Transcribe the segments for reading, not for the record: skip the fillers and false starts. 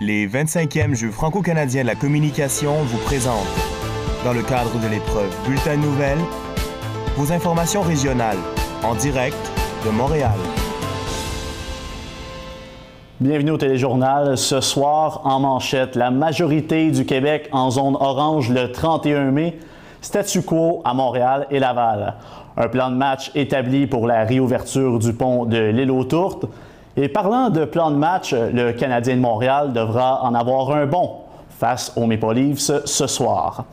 Les 25e Jeux franco-canadiens de la communication vous présentent, dans le cadre de l'épreuve Bulletin de nouvelles, vos informations régionales, en direct de Montréal. Bienvenue au Téléjournal. Ce soir, en manchette, la majorité du Québec en zone orange le 31 mai, statu quo à Montréal et Laval. Un plan de match établi pour la réouverture du pont de l'île aux Tourtes. Et parlant de plan de match, le Canadien de Montréal devra en avoir un bon face aux Maple Leafs ce soir.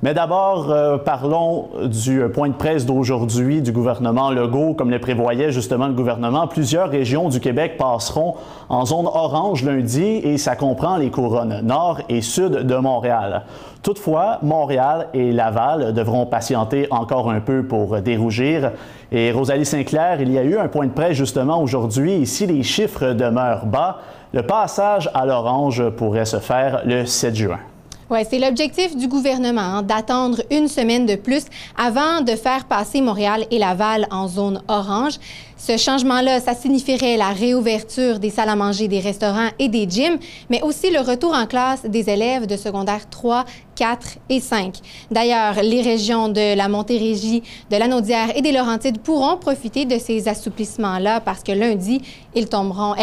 Mais d'abord, parlons du point de presse d'aujourd'hui du gouvernement Legault. Comme le prévoyait justement le gouvernement, plusieurs régions du Québec passeront en zone orange lundi et ça comprend les couronnes nord et sud de Montréal. Toutefois, Montréal et Laval devront patienter encore un peu pour dérougir. Et Rosalie Sinclair, il y a eu un point de presse justement aujourd'hui. Ici, les chiffres demeurent bas. Le passage à l'orange pourrait se faire le 7 juin. Oui, c'est l'objectif du gouvernement, d'attendre une semaine de plus avant de faire passer Montréal et Laval en zone orange. Ce changement-là, ça signifierait la réouverture des salles à manger, des restaurants et des gyms, mais aussi le retour en classe des élèves de secondaire 3, 4 et 5. D'ailleurs, les régions de la Montérégie, de la Naudière et des Laurentides pourront profiter de ces assouplissements-là parce que lundi, elles tomberont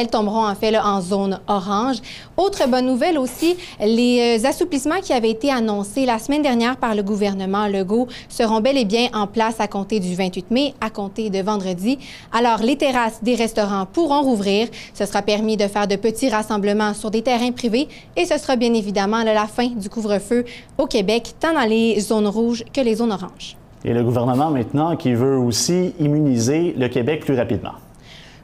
en fait là, en zone orange. Autre bonne nouvelle aussi, les assouplissements qui avaient été annoncés la semaine dernière par le gouvernement Legault seront bel et bien en place à compter du 28 mai, à compter de vendredi. Alors, les terrasses des restaurants pourront rouvrir. Ce sera permis de faire de petits rassemblements sur des terrains privés et ce sera bien évidemment la fin du couvre-feu au Québec, tant dans les zones rouges que les zones oranges. Et le gouvernement maintenant qui veut aussi immuniser le Québec plus rapidement.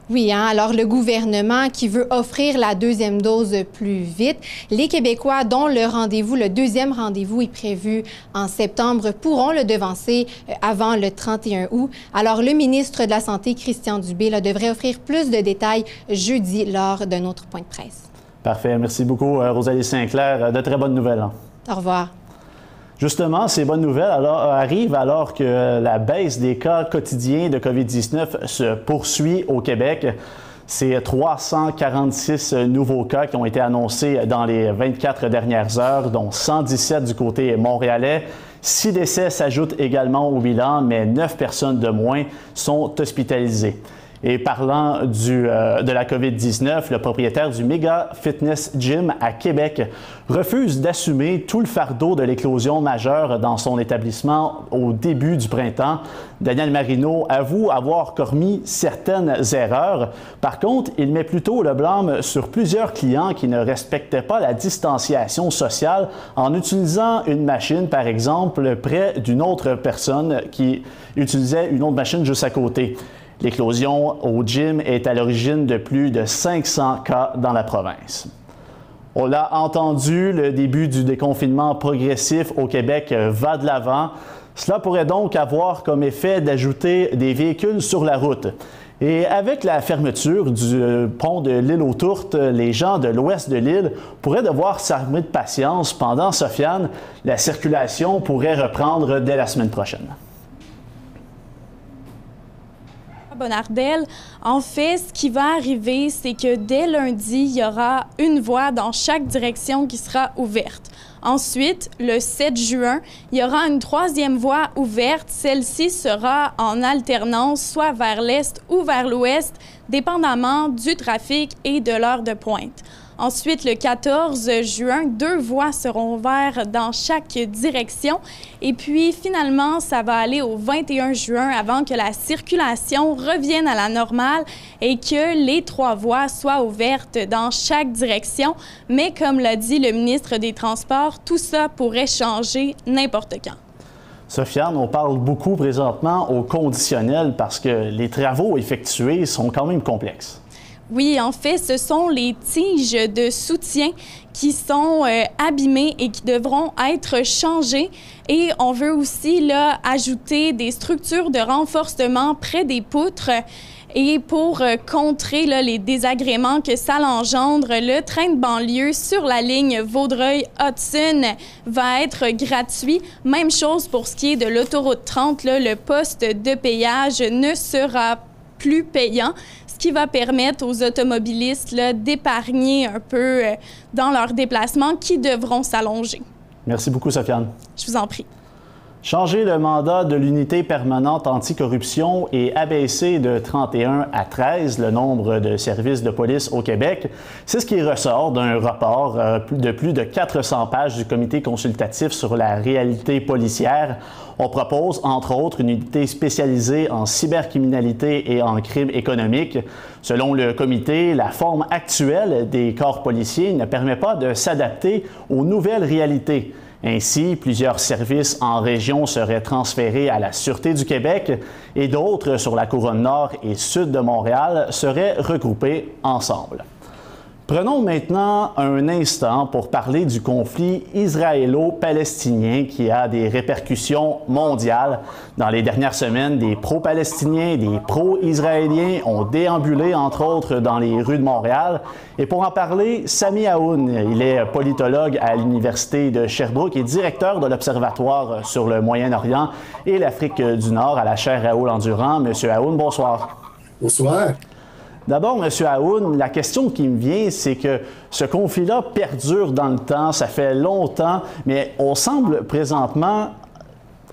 Oui, alors le gouvernement qui veut offrir la deuxième dose plus vite. Les Québécois dont le deuxième rendez-vous est prévu en septembre pourront le devancer avant le 31 août. Alors le ministre de la Santé, Christian Dubé, devrait offrir plus de détails jeudi lors d'un autre point de presse. Parfait. Merci beaucoup, Rosalie Sinclair. De très bonnes nouvelles. Au revoir. Justement, ces bonnes nouvelles arrivent alors que la baisse des cas quotidiens de COVID-19 se poursuit au Québec. C'est 346 nouveaux cas qui ont été annoncés dans les 24 dernières heures, dont 117 du côté montréalais. 6 décès s'ajoutent également au bilan, mais 9 personnes de moins sont hospitalisées. Et parlant de la COVID-19, le propriétaire du Méga Fitness Gym à Québec refuse d'assumer tout le fardeau de l'éclosion majeure dans son établissement au début du printemps. Daniel Marino avoue avoir commis certaines erreurs. Par contre, il met plutôt le blâme sur plusieurs clients qui ne respectaient pas la distanciation sociale en utilisant une machine, par exemple, près d'une autre personne qui utilisait une autre machine juste à côté. L'éclosion au gym est à l'origine de plus de 500 cas dans la province. On l'a entendu, le début du déconfinement progressif au Québec va de l'avant. Cela pourrait donc avoir comme effet d'ajouter des véhicules sur la route. Et avec la fermeture du pont de l'île aux Tourtes, les gens de l'ouest de l'île pourraient devoir s'armer de patience. Pendant Sofiane, la circulation pourrait reprendre dès la semaine prochaine. Bonardel. En fait, ce qui va arriver, c'est que dès lundi, il y aura une voie dans chaque direction qui sera ouverte. Ensuite, le 7 juin, il y aura une troisième voie ouverte. Celle-ci sera en alternance, soit vers l'est ou vers l'ouest, dépendamment du trafic et de l'heure de pointe. Ensuite, le 14 juin, 2 voies seront ouvertes dans chaque direction. Et puis, finalement, ça va aller au 21 juin avant que la circulation revienne à la normale et que les 3 voies soient ouvertes dans chaque direction. Mais comme l'a dit le ministre des Transports, tout ça pourrait changer n'importe quand. Sofiane, on parle beaucoup présentement au conditionnel parce que les travaux effectués sont quand même complexes. Oui, en fait, ce sont les tiges de soutien qui sont abîmées et qui devront être changées. Et on veut aussi là, ajouter des structures de renforcement près des poutres. Et pour contrer là, les désagréments que ça engendre, le train de banlieue sur la ligne Vaudreuil-Hudson va être gratuit. Même chose pour ce qui est de l'autoroute 30, là, le poste de péage ne sera plus payant. qui va permettre aux automobilistes d'épargner un peu dans leurs déplacements qui devront s'allonger. Merci beaucoup, Sofiane. Je vous en prie. Changer le mandat de l'unité permanente anticorruption et abaisser de 31 à 13 le nombre de services de police au Québec, c'est ce qui ressort d'un rapport de plus de 400 pages du Comité consultatif sur la réalité policière. On propose, entre autres, une unité spécialisée en cybercriminalité et en crimes économiques. Selon le comité, la forme actuelle des corps policiers ne permet pas de s'adapter aux nouvelles réalités. Ainsi, plusieurs services en région seraient transférés à la Sûreté du Québec et d'autres sur la couronne nord et sud de Montréal seraient regroupés ensemble. Prenons maintenant un instant pour parler du conflit israélo-palestinien qui a des répercussions mondiales. Dans les dernières semaines, des pro-palestiniens et des pro-israéliens ont déambulé, entre autres, dans les rues de Montréal. Et pour en parler, Sami Aoun, il est politologue à l'Université de Sherbrooke et directeur de l'Observatoire sur le Moyen-Orient et l'Afrique du Nord à la chaire Raoul-Endurant. Monsieur Aoun, bonsoir. Bonsoir. D'abord, M. Aoun, la question qui me vient, c'est que ce conflit-là perdure dans le temps, ça fait longtemps, mais on semble présentement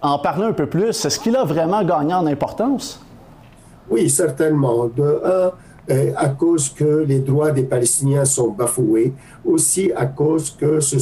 en parler un peu plus. Est-ce qu'il a vraiment gagné en importance? Oui, certainement. De un, à cause que les droits des Palestiniens sont bafoués, aussi à cause que ce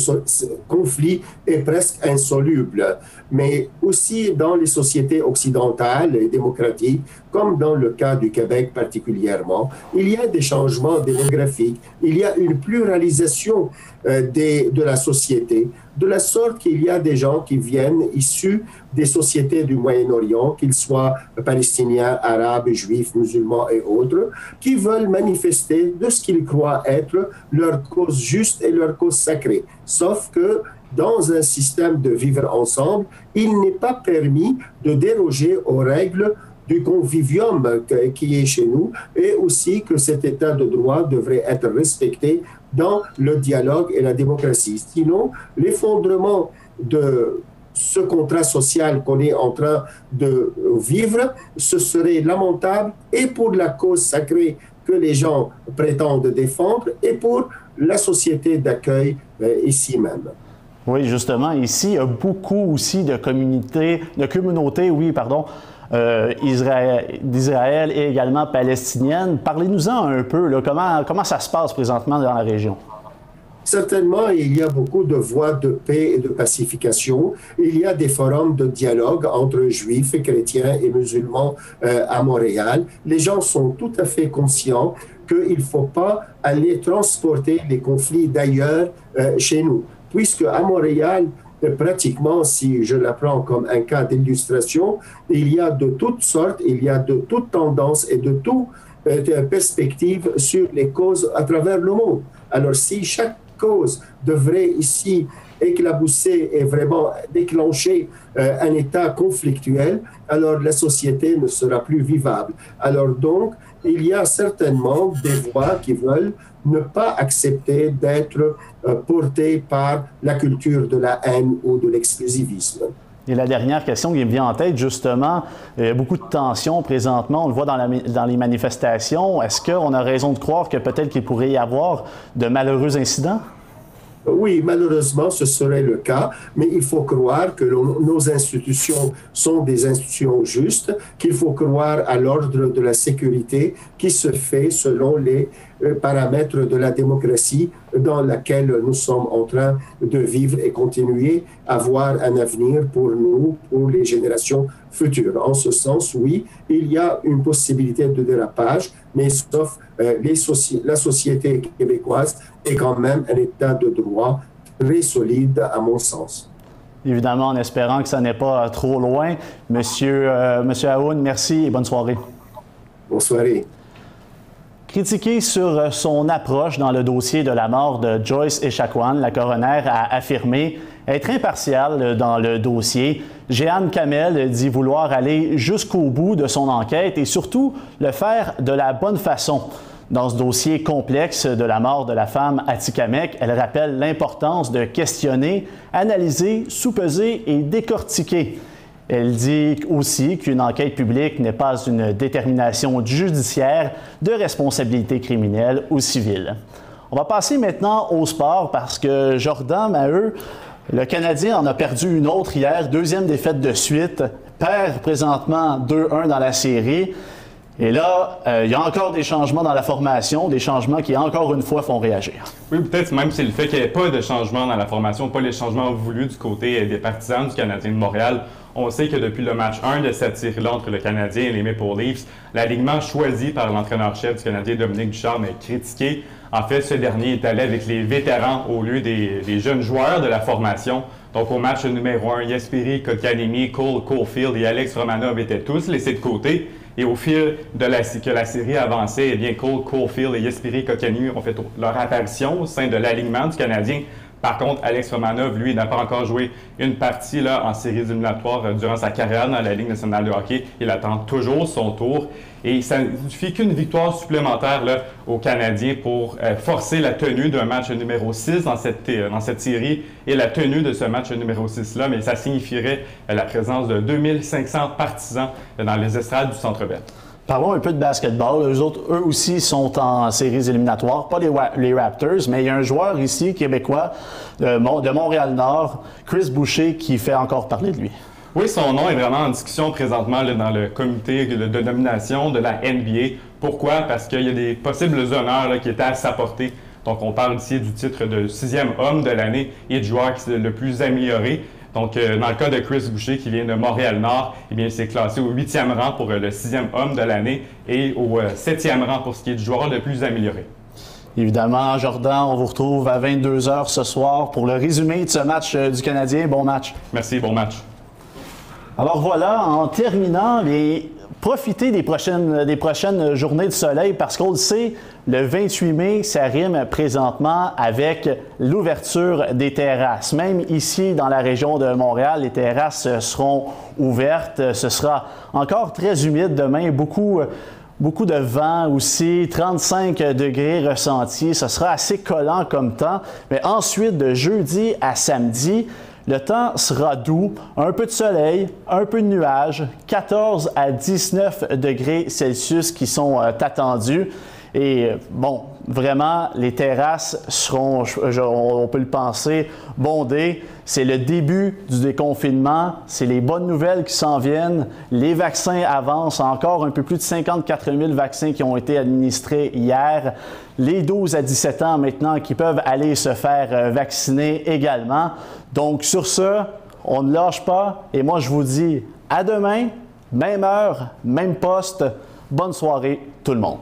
conflit est presque insoluble, mais aussi dans les sociétés occidentales et démocratiques, comme dans le cas du Québec particulièrement, il y a des changements démographiques, il y a une pluralisation de la société, de la sorte qu'il y a des gens qui viennent issus des sociétés du Moyen-Orient, qu'ils soient palestiniens, arabes, juifs, musulmans et autres, qui veulent manifester de ce qu'ils croient être leur cause juste et leur cause sacrée. Sauf que dans un système de vivre ensemble, il n'est pas permis de déroger aux règles du convivium qui est chez nous et aussi que cet état de droit devrait être respecté dans le dialogue et la démocratie. Sinon, l'effondrement de ce contrat social qu'on est en train de vivre, ce serait lamentable et pour la cause sacrée que les gens prétendent défendre et pour la société d'accueil ici même. Oui, justement, ici, il y a beaucoup aussi de communautés, d'Israël et également palestiniennes. Parlez-nous-en un peu, là, comment ça se passe présentement dans la région? Certainement, il y a beaucoup de voies de paix et de pacification. Il y a des forums de dialogue entre juifs, chrétiens et musulmans à Montréal. Les gens sont tout à fait conscients qu'il ne faut pas aller transporter les conflits d'ailleurs chez nous. Puisque à Montréal, pratiquement, si je la prends comme un cas d'illustration, il y a de toutes sortes, il y a de toutes tendances et de toutes perspectives sur les causes à travers le monde. Alors, si chaque cause devrait ici éclabousser et vraiment déclencher un état conflictuel, alors la société ne sera plus vivable. Alors donc, il y a certainement des voix qui veulent ne pas accepter d'être portées par la culture de la haine ou de l'exclusivisme. Et la dernière question qui me vient en tête, justement, il y a beaucoup de tensions présentement, on le voit dans les manifestations. Est-ce qu'on a raison de croire que peut-être qu'il pourrait y avoir de malheureux incidents? Oui, malheureusement, ce serait le cas, mais il faut croire que nos institutions sont des institutions justes, qu'il faut croire à l'ordre de la sécurité qui se fait selon les paramètres de la démocratie dans laquelle nous sommes en train de vivre et continuer à voir un avenir pour nous, pour les générations futures. En ce sens, oui, il y a une possibilité de dérapage, mais sauf la société québécoise est quand même un état de droit très solide à mon sens. Évidemment, en espérant que ça n'est pas trop loin. Monsieur Aoun, merci et bonne soirée. Bonne soirée. Critiqué sur son approche dans le dossier de la mort de Joyce Echaquan, la coroner a affirmé être impartiale dans le dossier. Jeanne Kamel dit vouloir aller jusqu'au bout de son enquête et surtout le faire de la bonne façon. Dans ce dossier complexe de la mort de la femme Atikamek, elle rappelle l'importance de questionner, analyser, sous-peser et décortiquer. Elle dit aussi qu'une enquête publique n'est pas une détermination judiciaire de responsabilité criminelle ou civile. On va passer maintenant au sport parce que Jordan Maheu, le Canadien en a perdu une autre hier, deuxième défaite de suite, perd présentement 2-1 dans la série. Et là, il y a encore des changements dans la formation, des changements qui, encore une fois, font réagir. Oui, peut-être même c'est le fait qu'il n'y ait pas de changement dans la formation, pas les changements voulus du côté des partisans du Canadien de Montréal. On sait que depuis le match 1 de cette série-là entre le Canadien et les Maple Leafs, l'alignement choisi par l'entraîneur-chef du Canadien, Dominique Ducharme, est critiqué. En fait, ce dernier est allé avec les vétérans au lieu des jeunes joueurs de la formation. Donc, au match numéro 1, Jesperi Kotkaniemi, Cole Caulfield et Alex Romanov étaient tous laissés de côté. Et au fil de que la série avançait, eh bien, Cole Caulfield et Jesperi Kotkaniemi ont fait leur apparition au sein de l'alignement du Canadien. Par contre, Alex Romanov, lui, n'a pas encore joué une partie là, en séries éliminatoires durant sa carrière dans la Ligue nationale de hockey. Il attend toujours son tour. Et ça ne suffit qu'une victoire supplémentaire là, aux Canadiens pour forcer la tenue d'un match numéro 6 dans cette série et la tenue de ce match numéro 6-là. Mais ça signifierait la présence de 2500 partisans dans les estrades du Centre Bell. Parlons un peu de basketball. Eux aussi sont en séries éliminatoires, pas les Raptors, mais il y a un joueur ici, québécois, de Montréal-Nord, Chris Boucher, qui fait encore parler de lui. Oui, son nom est vraiment en discussion présentement là, dans le comité de nomination de la NBA. Pourquoi? Parce qu'il y a des possibles honneurs là, qui étaient à sa portée. Donc, on parle ici du titre de 6e homme de l'année et du joueur qui est le plus amélioré. Donc, dans le cas de Chris Boucher, qui vient de Montréal-Nord, eh bien, il s'est classé au 8e rang pour le 6e homme de l'année et au 7e rang pour ce qui est du joueur le plus amélioré. Évidemment, Jordan, on vous retrouve à 22h ce soir pour le résumé de ce match du Canadien. Bon match. Merci, bon match. Alors voilà, en terminant, profitez des prochaines journées de soleil parce qu'on le sait, le 28 mai, ça rime présentement avec l'ouverture des terrasses. Même ici, dans la région de Montréal, les terrasses seront ouvertes. Ce sera encore très humide demain, beaucoup de vent aussi, 35 degrés ressentis. Ce sera assez collant comme temps. Mais ensuite, de jeudi à samedi, le temps sera doux, un peu de soleil, un peu de nuages, 14 à 19 degrés Celsius qui sont attendus. Et bon, vraiment, les terrasses seront, on peut le penser, bondées. C'est le début du déconfinement. C'est les bonnes nouvelles qui s'en viennent. Les vaccins avancent. Encore un peu plus de 54 000 vaccins qui ont été administrés hier. Les 12 à 17 ans maintenant qui peuvent aller se faire vacciner également. Donc sur ce, on ne lâche pas. Et moi, je vous dis à demain, même heure, même poste. Bonne soirée tout le monde.